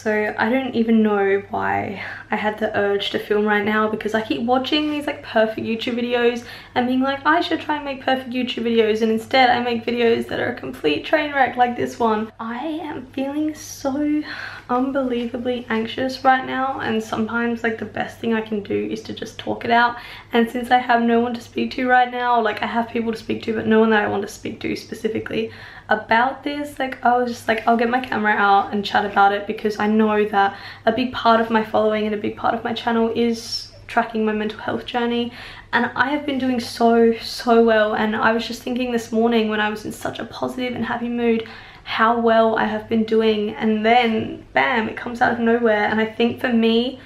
So I don't even know why I had the urge to film right now, because I keep watching these like perfect YouTube videos and being like, I should try and make perfect YouTube videos, and instead I make videos that are a complete train wreck like this one. I am feeling so unbelievably anxious right now, and sometimes like the best thing I can do is to just talk it out. And since I have no one to speak to right now, like I have people to speak to but no one that I want to speak to specifically about this, like I was just like, I'll get my camera out and chat about it, because I know that a big part of my following and a big part of my channel is tracking my mental health journey, and I have been doing so well. And I was just thinking this morning when I was in such a positive and happy mood how well I have been doing, and then bam, it comes out of nowhere. And I think for me,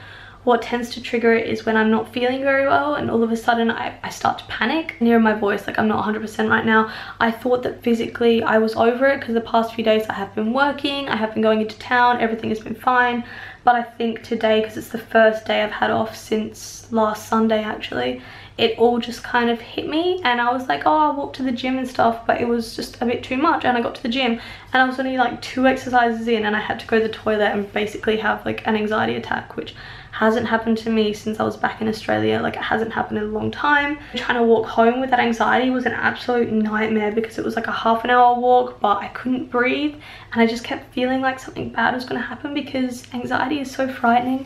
what tends to trigger it is when I'm not feeling very well, and all of a sudden I start to panic. Hearing my voice, like I'm not 100% right now. I thought that physically I was over it, because the past few days I have been working, I have been going into town, everything has been fine. But I think today, because it's the first day I've had off since last Sunday actually, it all just kind of hit me, and I was like, oh, I'll walk to the gym and stuff, but it was just a bit too much. And I got to the gym and I was only like 2 exercises in, and I had to go to the toilet and basically have like an anxiety attack, which hasn't happened to me since I was back in Australia. Like it hasn't happened in a long time. Trying to walk home with that anxiety was an absolute nightmare, because it was like a half-an-hour walk, but I couldn't breathe, and I just kept feeling like something bad was going to happen, because anxiety is so frightening.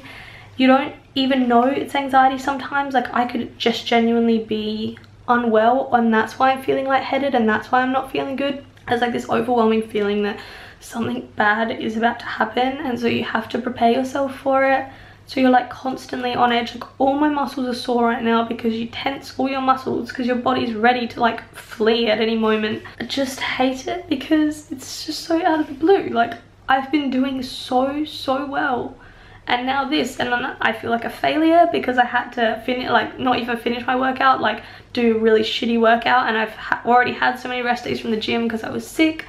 You don't even know it's anxiety sometimes. Like I could just genuinely be unwell, and that's why I'm feeling lightheaded, and that's why I'm not feeling good. There's like this overwhelming feeling that something bad is about to happen, and so you have to prepare yourself for it. So you're like constantly on edge. Like all my muscles are sore right now, because you tense all your muscles because your body's ready to like flee at any moment. I just hate it, because it's just so out of the blue. Like I've been doing so well, and now this, and then I feel like a failure because I had to finish, like not even finish my workout, like do a really shitty workout, and I've already had so many rest days from the gym because I was sick,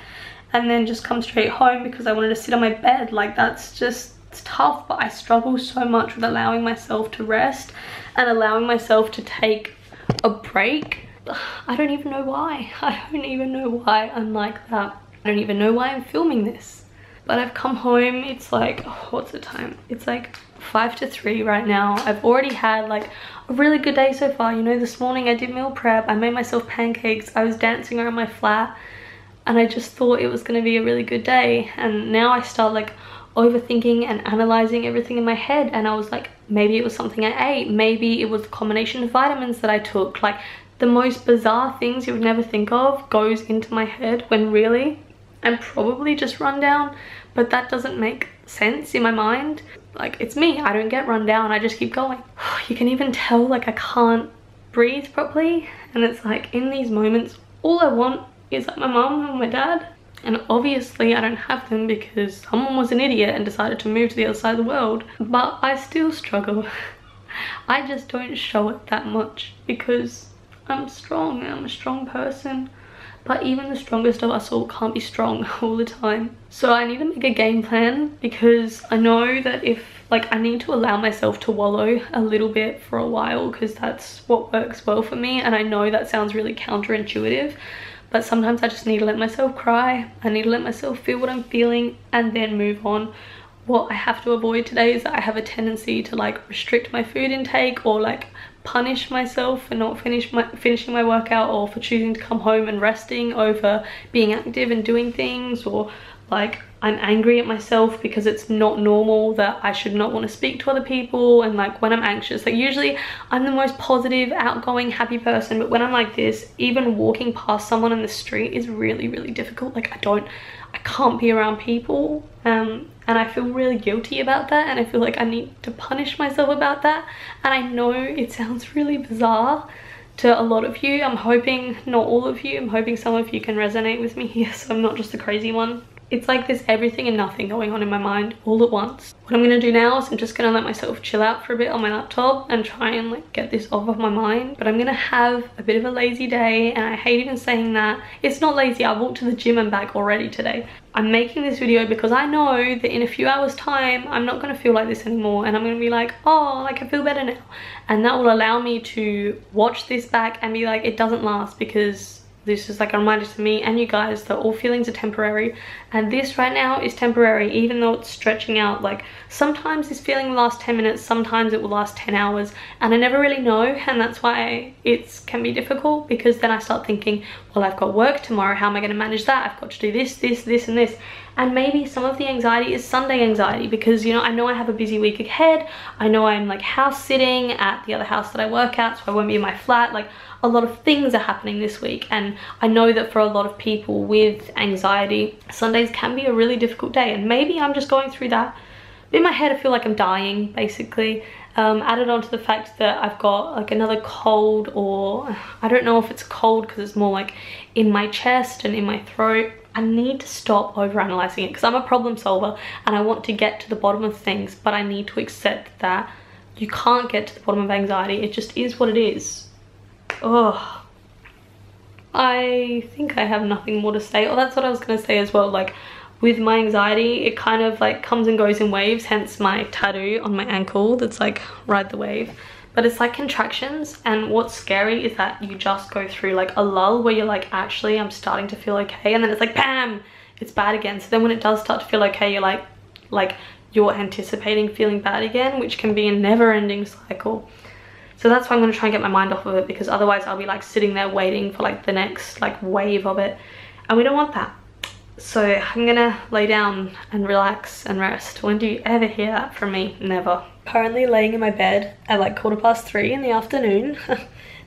and then just come straight home because I wanted to sit on my bed. Like that's just, it's tough. But I struggle so much with allowing myself to rest and allowing myself to take a break. I don't even know why. I don't even know why I'm like that. I don't even know why I'm filming this. But I've come home, it's like, oh, what's the time? It's like 5 to 3 right now. I've already had like a really good day so far. You know, this morning I did meal prep, I made myself pancakes, I was dancing around my flat, and I just thought it was gonna be a really good day. And now I start like overthinking and analyzing everything in my head, and I was like, maybe it was something I ate, maybe it was a combination of vitamins that I took. Like the most bizarre things you would never think of goes into my head, when really I'm probably just run down, but that doesn't make sense in my mind. Like it's me, I don't get run down, I just keep going. You can even tell like I can't breathe properly, and it's like in these moments all I want is like my mum and my dad, and obviously I don't have them because someone was an idiot and decided to move to the other side of the world. But I still struggle. I just don't show it that much because I'm strong and I'm a strong person. But even the strongest of us all can't be strong all the time. So I need to make a game plan, because I know that if like I need to allow myself to wallow a little bit for a while, because that's what works well for me. And I know that sounds really counterintuitive, but sometimes I just need to let myself cry. I need to let myself feel what I'm feeling and then move on. What I have to avoid today is that I have a tendency to like restrict my food intake, or like punish myself for not finishing my workout, or for choosing to come home and resting over being active and doing things, or like I'm angry at myself because it's not normal that I should not want to speak to other people. And like when I'm anxious, like usually I'm the most positive, outgoing, happy person, but when I'm like this, even walking past someone in the street is really difficult. Like I can't be around people, and I feel really guilty about that, and I feel like I need to punish myself about that. And I know it sounds really bizarre to a lot of you. I'm hoping not all of you, I'm hoping some of you can resonate with me here, so I'm not just the crazy one. It's like there's everything and nothing going on in my mind all at once. What I'm gonna do now is I'm just gonna let myself chill out for a bit on my laptop and try and like get this off of my mind. But I'm gonna have a bit of a lazy day, and I hate even saying that. It's not lazy, I walked to the gym and back already today. I'm making this video because I know that in a few hours time I'm not gonna feel like this anymore, and I'm gonna be like, oh, like I feel better now. And that will allow me to watch this back and be like, it doesn't last, because this is like a reminder to me and you guys that all feelings are temporary, and this right now is temporary, even though it's stretching out. Like sometimes this feeling will last 10 minutes, sometimes it will last 10 hours, and I never really know, and that's why it can be difficult, because then I start thinking, well, I've got work tomorrow, how am I going to manage that? I've got to do this, this and this. And maybe some of the anxiety is Sunday anxiety, because, you know, I know I have a busy week ahead. I know I'm like house sitting at the other house that I work at, so I won't be in my flat. Like a lot of things are happening this week, and I know that for a lot of people with anxiety, Sundays can be a really difficult day, and maybe I'm just going through that. In my head, I feel like I'm dying, basically. Added on to the fact that I've got like another cold, or I don't know if it's cold because it's more like in my chest and in my throat. I need to stop overanalyzing it, because I'm a problem solver and I want to get to the bottom of things, but I need to accept that you can't get to the bottom of anxiety. It just is what it is. Oh, I think I have nothing more to say. Oh, that's what I was going to say as well. Like with my anxiety, it kind of like comes and goes in waves, hence my tattoo on my ankle that's like ride the wave. But it's like contractions, and what's scary is that you just go through like a lull where you're like, actually I'm starting to feel okay, and then it's like bam, it's bad again. So then when it does start to feel okay, you're like you're anticipating feeling bad again, which can be a never-ending cycle. So that's why I'm going to try and get my mind off of it, because otherwise I'll be like sitting there waiting for like the next like wave of it, and we don't want that. So I'm gonna lay down and relax and rest. When do you ever hear that from me? Never. Currently laying in my bed at like 3:15 in the afternoon.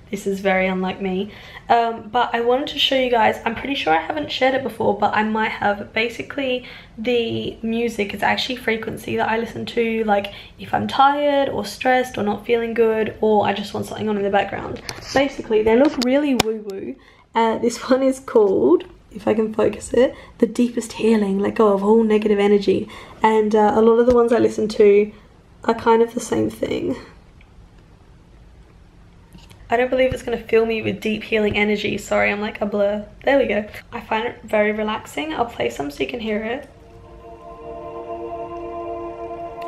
This is very unlike me. But I wanted to show you guys, I'm pretty sure I haven't shared it before, but I might have. Basically the music is actually frequency that I listen to, like if I'm tired or stressed or not feeling good, or I just want something on in the background. Basically they look really woo-woo. This one is called, if I can focus it, The Deepest Healing, Let Go of All Negative Energy. And a lot of the ones I listen to are kind of the same thing. I don't believe it's going to fill me with deep healing energy. Sorry, I'm like a blur. There we go. I find it very relaxing. I'll play some so you can hear it.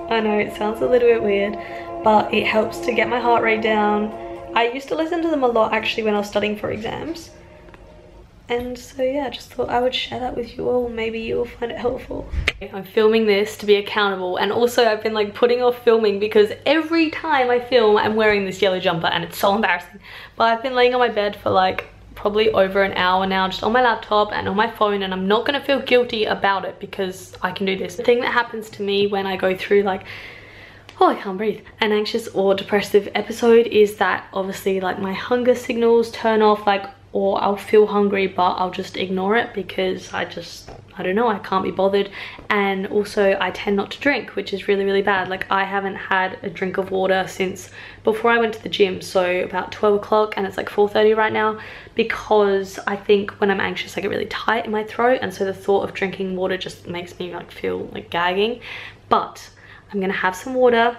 I know it sounds a little bit weird, but it helps to get my heart rate down. I used to listen to them a lot actually when I was studying for exams. And so yeah, I just thought I would share that with you all. Maybe you will find it helpful. I'm filming this to be accountable, and also I've been like putting off filming because every time I film I'm wearing this yellow jumper and it's so embarrassing. But I've been laying on my bed for like probably over an hour now, just on my laptop and on my phone, and I'm not gonna feel guilty about it because I can do this. The thing that happens to me when I go through like, oh, I can't breathe, an anxious or depressive episode is that obviously like my hunger signals turn off, like, or I'll feel hungry but I'll just ignore it because I don't know, I can't be bothered. And also I tend not to drink, which is really, really bad. Like I haven't had a drink of water since before I went to the gym, so about 12 o'clock, and it's like 4:30 right now, because I think when I'm anxious I get really tight in my throat, and so the thought of drinking water just makes me like feel like gagging. But I'm gonna have some water.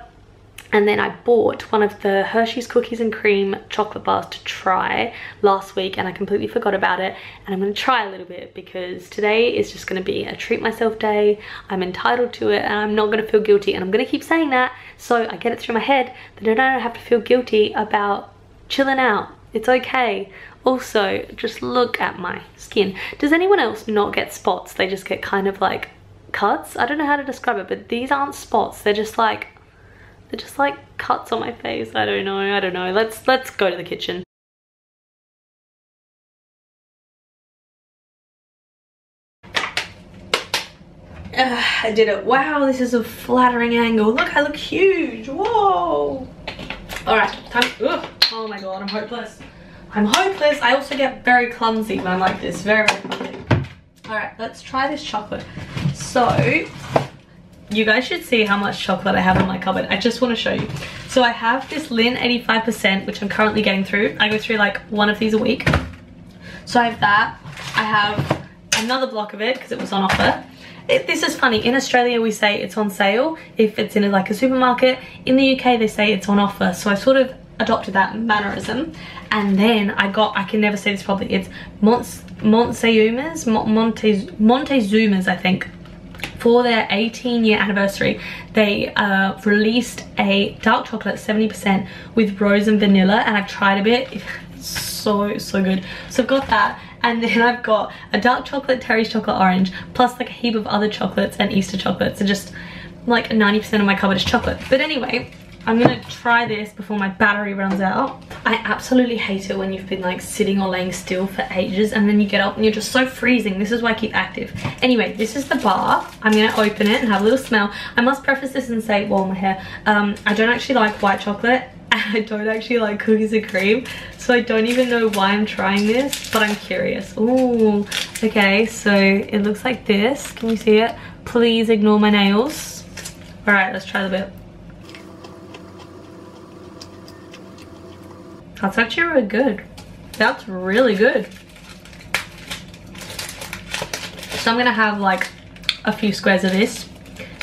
And then I bought one of the Hershey's Cookies and Cream chocolate bars to try last week, and I completely forgot about it. And I'm going to try a little bit because today is just going to be a treat myself day. I'm entitled to it and I'm not going to feel guilty, and I'm going to keep saying that so I get it through my head that I don't have to feel guilty about chilling out. It's okay. Also, just look at my skin. Does anyone else not get spots? They just get kind of like cuts? I don't know how to describe it, but these aren't spots. They're just like cuts on my face. I don't know. Let's go to the kitchen. I did it. Wow, this is a flattering angle. Look, I look huge. Whoa. All right, time. Ugh. Oh my god, I'm hopeless. I'm hopeless. I also get very clumsy when I'm like this. Very, very clumsy. All right, let's try this chocolate. So you guys should see how much chocolate I have in my cupboard. I just want to show you. So I have this Lin 85%, which I'm currently getting through. I go through like one of these a week. So I have that. I have another block of it because it was on offer. This is funny. In Australia, we say it's on sale if it's in like a supermarket. In the UK, they say it's on offer. So I sort of adopted that mannerism. And then I can never say this properly. It's Montezuma's, I think. For their 18-year anniversary, they released a dark chocolate 70% with rose and vanilla, and I've tried a bit. It's so good. So I've got that, And then I've got a dark chocolate, Terry's chocolate orange, plus like a heap of other chocolates and Easter chocolates. So just like 90% of my cupboard is chocolate. But anyway, I'm gonna try this before my battery runs out. I absolutely hate it when you've been like sitting or laying still for ages and then you get up and you're just so freezing. This is why I keep active. Anyway, this is the bar. I'm gonna open it and have a little smell. I must preface this and say, well, my hair, I don't actually like white chocolate and I don't actually like cookies and cream. So I don't even know why I'm trying this, but I'm curious. Ooh, okay, so it looks like this. Can you see it? Please ignore my nails. All right, let's try the bit. That's actually really good. That's really good. So I'm gonna have like a few squares of this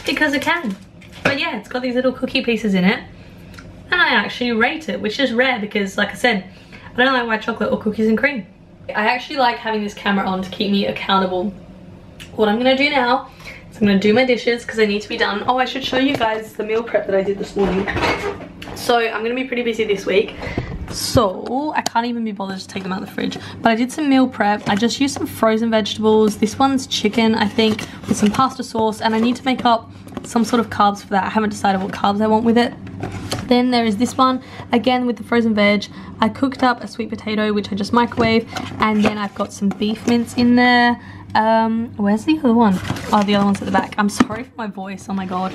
because I can. But yeah, it's got these little cookie pieces in it and I actually rate it, which is rare because like I said, I don't like white chocolate or cookies and cream. I actually like having this camera on to keep me accountable. What I'm gonna do now is I'm gonna do my dishes because they need to be done. Oh, I should show you guys the meal prep that I did this morning. So I'm gonna be pretty busy this week. So I can't even be bothered to take them out of the fridge, but I did some meal prep. I just used some frozen vegetables. This one's chicken, I think, with some pasta sauce, and I need to make up some sort of carbs for that. I haven't decided what carbs I want with it. Then there is this one, again with the frozen veg. I cooked up a sweet potato, which I just microwaved, and then I've got some beef mince in there. Where's the other one? Oh, the other one's at the back. I'm sorry for my voice, oh my god.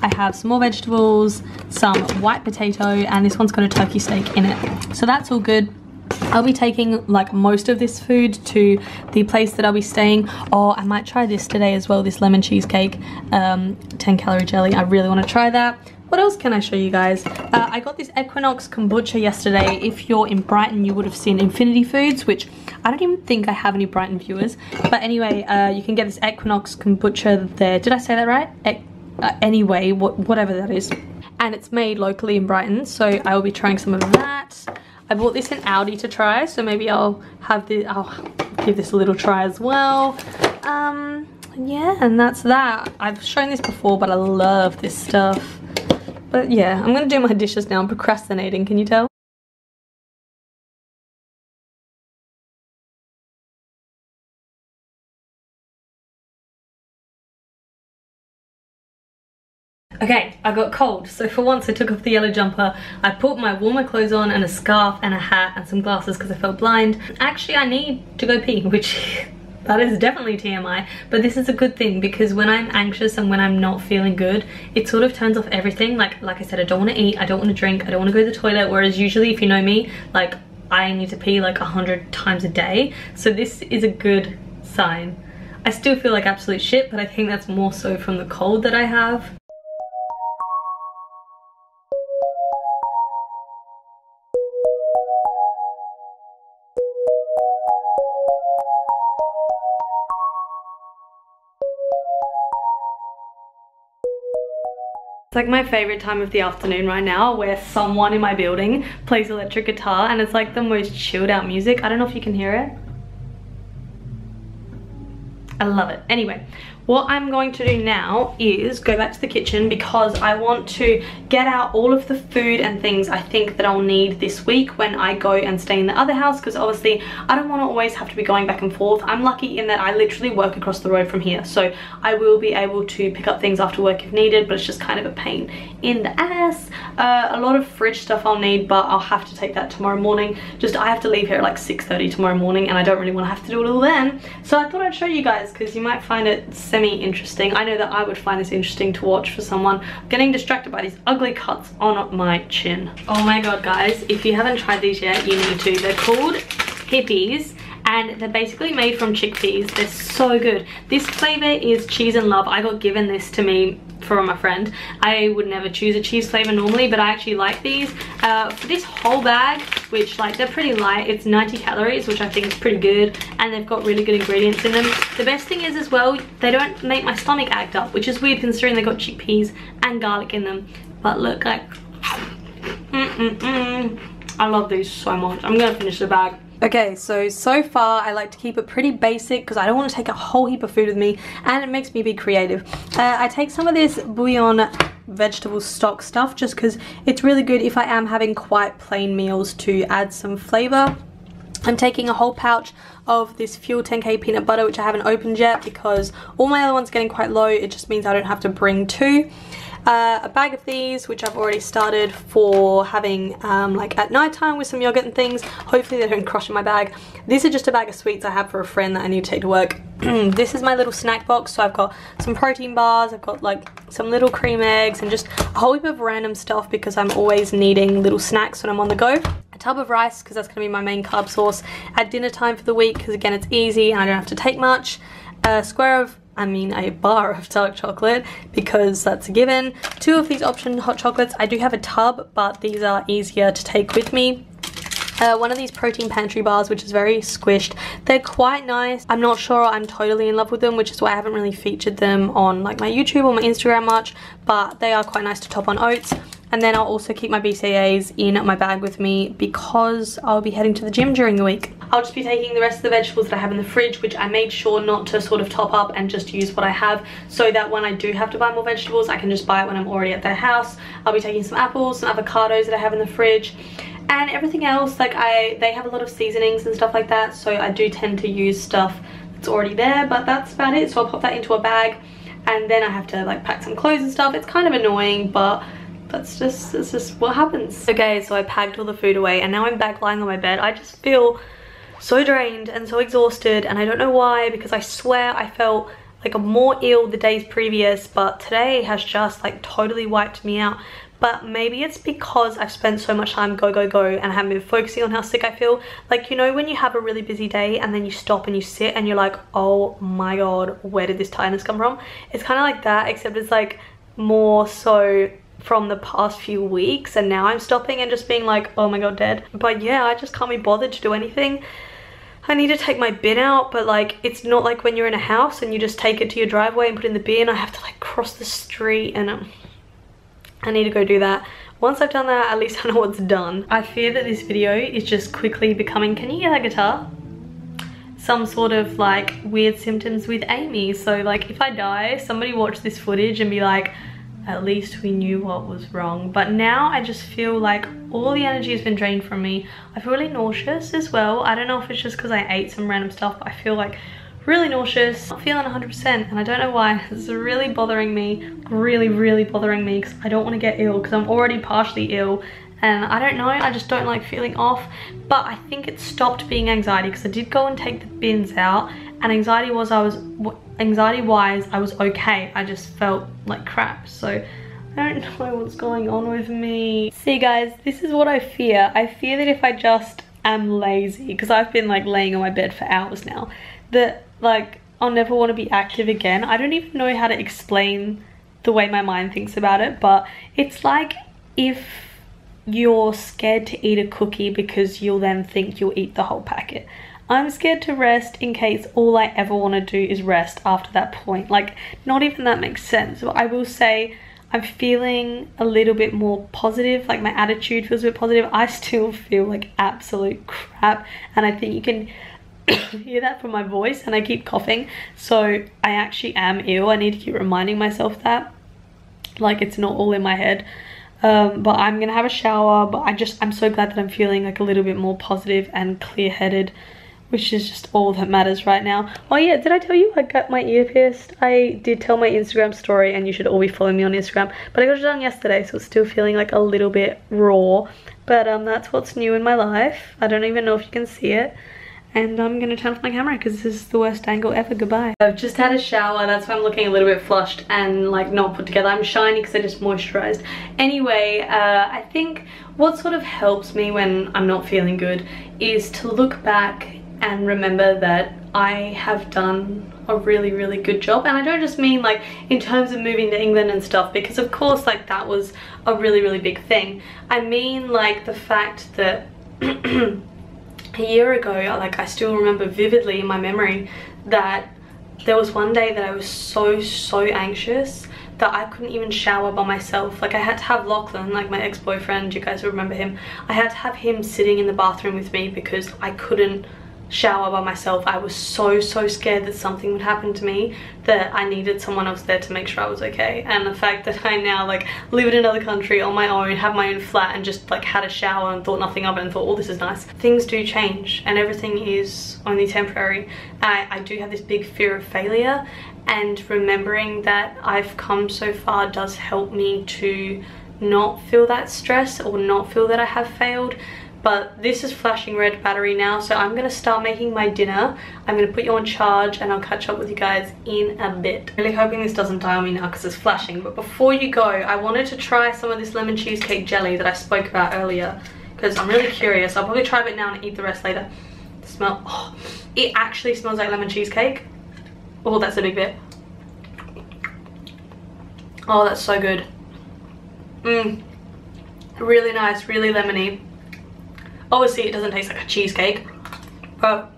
I have some more vegetables, some white potato, and this one's got a turkey steak in it. So that's all good. I'll be taking like most of this food to the place that I'll be staying. Or I might try this today as well, this lemon cheesecake, 10-calorie jelly. I really want to try that. What else can I show you guys? I got this Equinox kombucha yesterday. If you're in Brighton, you would have seen Infinity Foods, which I don't even think I have any Brighton viewers. But anyway, you can get this Equinox kombucha there. Did I say that right? Anyway, whatever that is. And it's made locally in Brighton, so I will be trying some of that. I bought this in Aldi to try, so maybe I'll give this a little try as well. Yeah, and that's that. I've shown this before, but I love this stuff. But yeah, I'm gonna do my dishes now. I'm procrastinating, can you tell? Okay, I got cold, so for once I took off the yellow jumper. I put my warmer clothes on and a scarf and a hat and some glasses because I felt blind. Actually, I need to go pee, which that is definitely TMI, but this is a good thing because when I'm anxious and when I'm not feeling good, it sort of turns off everything. Like I said, I don't want to eat, I don't want to drink, I don't want to go to the toilet, whereas usually if you know me, like I need to pee like 100 times a day. So this is a good sign. I still feel like absolute shit, but I think that's more so from the cold that I have. It's like my favorite time of the afternoon right now, where someone in my building plays electric guitar and it's like the most chilled out music. I don't know if you can hear it. I love it. Anyway, what I'm going to do now is go back to the kitchen because I want to get out all of the food and things I think that I'll need this week when I go and stay in the other house, because obviously I don't want to always have to be going back and forth. I'm lucky in that I literally work across the road from here, so I will be able to pick up things after work if needed, but it's just kind of a pain in the ass. A lot of fridge stuff I'll need, but I'll have to take that tomorrow morning. Just I have to leave here at like 6:30 tomorrow morning and I don't really want to have to do it all then. So I thought I'd show you guys because you might find it semi-interesting. I know that I would find this interesting to watch for someone. I'm getting distracted by these ugly cuts on my chin. Oh my god, guys, if you haven't tried these yet, you need to. They're called Hippies and they're basically made from chickpeas. They're so good. This flavor is cheese and love. I got given this to me from a friend. I would never choose a cheese flavor normally, but I actually like these. For this whole bag, which like they're pretty light, it's 90 calories, which I think is pretty good, and they've got really good ingredients in them. The best thing is as well, they don't make my stomach act up, which is weird considering they've got chickpeas and garlic in them. But look, like I love these so much. I'm gonna finish the bag. Okay, so far I like to keep it pretty basic because I don't want to take a whole heap of food with me and it makes me be creative. I take some of this bouillon vegetable stock stuff just because it's really good if I am having quite plain meals to add some flavor. I'm taking a whole pouch of this Fuel 10K peanut butter, which I haven't opened yet because all my other ones are getting quite low. It just means I don't have to bring two. A bag of these, which I've already started for having like at night time with some yogurt and things. Hopefully they don't crush in my bag. These are just a bag of sweets I have for a friend that I need to take to work. This is my little snack box, so I've got some protein bars, I've got like some little cream eggs and just a whole heap of random stuff because I'm always needing little snacks when I'm on the go. A tub of rice because that's going to be my main carb source at dinner time for the week because again it's easy and I don't have to take much. A bar of dark chocolate because that's a given. 2 of these option hot chocolates. I do have a tub, but these are easier to take with me. One of these protein pantry bars, which is very squished. They're quite nice. I'm not sure I'm totally in love with them, which is why I haven't really featured them on like my YouTube or my Instagram much, but they are quite nice to top on oats. And then I'll also keep my BCAAs in my bag with me because I'll be heading to the gym during the week. I'll just be taking the rest of the vegetables that I have in the fridge, which I made sure not to sort of top up and just use what I have so that when I do have to buy more vegetables, I can just buy it when I'm already at their house. I'll be taking some apples, some avocados that I have in the fridge, and everything else. Like they have a lot of seasonings and stuff like that, so I do tend to use stuff that's already there, but that's about it. So I'll pop that into a bag and then I have to like pack some clothes and stuff. It's kind of annoying, but it's just what happens. Okay, so I packed all the food away and now I'm back lying on my bed. I just feel so drained and so exhausted and I don't know why, because I swear I felt like more ill the days previous, but today has just like totally wiped me out. But maybe it's because I've spent so much time go and I haven't been focusing on how sick I feel. Like, you know when you have a really busy day and then you stop and you sit and you're like, oh my god, where did this tiredness come from? It's kind of like that, except it's like more so from the past few weeks, and now I'm stopping and just being like, oh my god, dead. But yeah, I just can't be bothered to do anything. I need to take my bin out, but like it's not like when you're in a house and you just take it to your driveway and put it in the bin. I have to like cross the street and I need to go do that. Once I've done that, at least I know what's done. I fear that this video is just quickly becoming, can you hear that guitar? Some sort of like weird symptoms with Amy. So like if I die, somebody watch this footage and be like, at least we knew what was wrong. But now I just feel like all the energy has been drained from me. I feel really nauseous as well. I don't know if it's just because I ate some random stuff, but I feel like really nauseous, not feeling 100%, and I don't know why. It's really bothering me, really bothering me, because I don't want to get ill because I'm already partially ill, and I don't know, I just don't like feeling off. But I think it stopped being anxiety because I did go and take the bins out, and anxiety wise I was okay. I just felt like crap, so I don't know what's going on with me. See guys, this is what I fear. I fear that if I just am lazy, because I've been like laying on my bed for hours now, that like I'll never want to be active again. I don't even know how to explain the way my mind thinks about it, but it's like if you're scared to eat a cookie because you'll then think you'll eat the whole packet. I'm scared to rest in case all I ever want to do is rest after that point. Like, not even that makes sense. But I will say I'm feeling a little bit more positive. Like my attitude feels a bit positive. I still feel like absolute crap, and I think you can hear that from my voice, and I keep coughing, so I actually am ill. I need to keep reminding myself that, like, it's not all in my head. But I'm gonna have a shower, but I'm so glad that I'm feeling like a little bit more positive and clear-headed, which is just all that matters right now. Oh yeah, did I tell you I got my ear pierced? I did tell my Instagram story, and you should all be following me on Instagram, but I got it done yesterday, so it's still feeling like a little bit raw, but that's what's new in my life. I don't even know if you can see it. And I'm gonna turn off my camera because this is the worst angle ever. Goodbye. I've just had a shower, that's why I'm looking a little bit flushed and like not put together. I'm shiny because I just moisturized. Anyway, I think what sort of helps me when I'm not feeling good is to look back and remember that I have done a really good job. And I don't just mean like in terms of moving to England and stuff, because of course like that was a really big thing. I mean like the fact that a year ago, like I still remember vividly in my memory that there was one day that I was so anxious that I couldn't even shower by myself. Like I had to have Lachlan, like my ex-boyfriend, you guys will remember him, I had to have him sitting in the bathroom with me because I couldn't shower by myself. I was so scared that something would happen to me that I needed someone else there to make sure I was okay. And the fact that I now like live in another country on my own, have my own flat, and just like had a shower and thought nothing of it and thought, oh, this is nice. Things do change and everything is only temporary. I do have this big fear of failure, and remembering that I've come so far does help me to not feel that stress or not feel that I have failed. But this is flashing red battery now, so I'm gonna start making my dinner. I'm gonna put you on charge and I'll catch up with you guys in a bit. Really hoping this doesn't die on me now because it's flashing. But before you go, I wanted to try some of this lemon cheesecake jelly that I spoke about earlier because I'm really curious. I'll probably try a bit now and eat the rest later. The smell, oh, it actually smells like lemon cheesecake. Oh, that's a big bit. Oh, that's so good. Really nice, really lemony. Obviously it doesn't taste like a cheesecake, but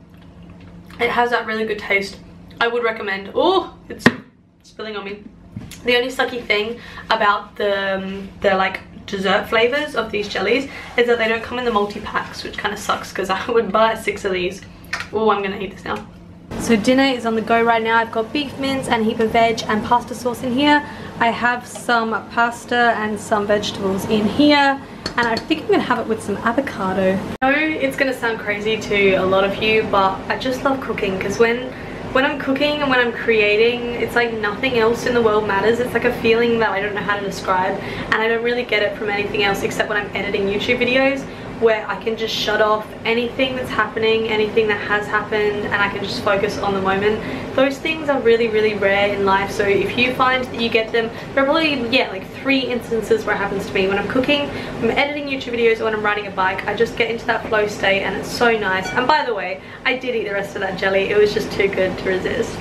it has that really good taste. I would recommend. Oh, it's spilling on me. The only sucky thing about the like dessert flavors of these jellies is that they don't come in the multi-packs, which kind of sucks because I would buy 6 of these. Oh, I'm gonna eat this now. So dinner is on the go right now. I've got beef mince and a heap of veg and pasta sauce in here. I have some pasta and some vegetables in here. And I think I'm gonna have it with some avocado. I know it's gonna sound crazy to a lot of you, but I just love cooking because when I'm cooking and when I'm creating, it's like nothing else in the world matters. It's like a feeling that I don't know how to describe, and I don't really get it from anything else except when I'm editing YouTube videos, where I can just shut off anything that's happening, anything that has happened, and I can just focus on the moment. Those things are really rare in life, so if you find that you get them, there are probably, yeah, like 3 instances where it happens to me. When I'm cooking, when I'm editing YouTube videos, or when I'm riding a bike, I just get into that flow state and it's so nice. And by the way, I did eat the rest of that jelly. It was just too good to resist.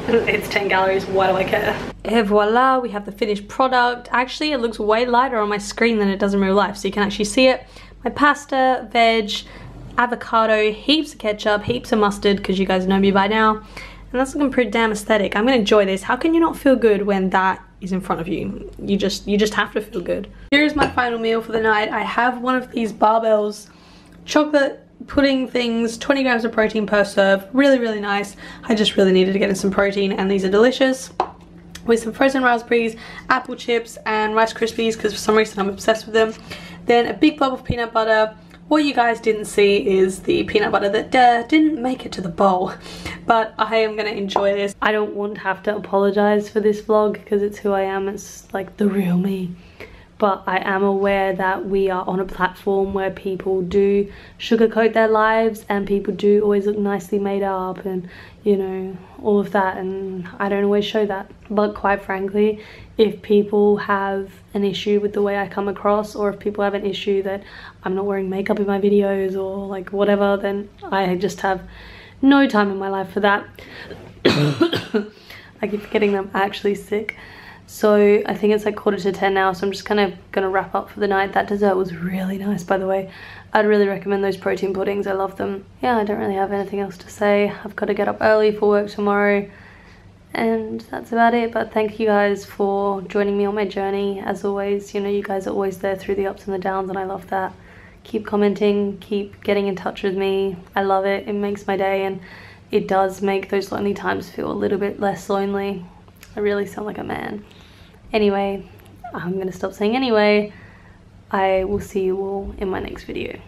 It's 10 calories, why do I care? Et voila, we have the finished product. Actually, it looks way lighter on my screen than it does in real life, so you can actually see it. My pasta, veg, avocado, heaps of ketchup, heaps of mustard, because you guys know me by now. And that's looking pretty damn aesthetic. I'm gonna enjoy this. How can you not feel good when that is in front of you? You just have to feel good. Here's my final meal for the night. I have one of these Barbells chocolate pudding things, 20 grams of protein per serve. Really nice. I just really needed to get in some protein, and these are delicious. With some frozen raspberries, apple chips, and Rice Krispies, because for some reason I'm obsessed with them. Then a big blob of peanut butter. What you guys didn't see is the peanut butter that didn't make it to the bowl, but I am gonna enjoy this. I don't want to have to apologize for this vlog because it's who I am. It's like the real me. But I am aware that we are on a platform where people do sugarcoat their lives and people do always look nicely made up and, you know, all of that, and I don't always show that. But quite frankly, if people have an issue with the way I come across, or if people have an issue that I'm not wearing makeup in my videos or like whatever, then I just have no time in my life for that. I keep forgetting that I'm actually sick. So I think it's like 9:45 now, so I'm just kind of gonna wrap up for the night. That dessert was really nice, by the way. I'd really recommend those protein puddings. I love them. Yeah, I don't really have anything else to say. I've got to get up early for work tomorrow, and that's about it. But thank you guys for joining me on my journey. As always, you know, you guys are always there through the ups and the downs, and I love that. Keep commenting, keep getting in touch with me. I love it. It makes my day, and it does make those lonely times feel a little bit less lonely. I really sound like a man. Anyway, I'm gonna stop saying anyway. I will see you all in my next video.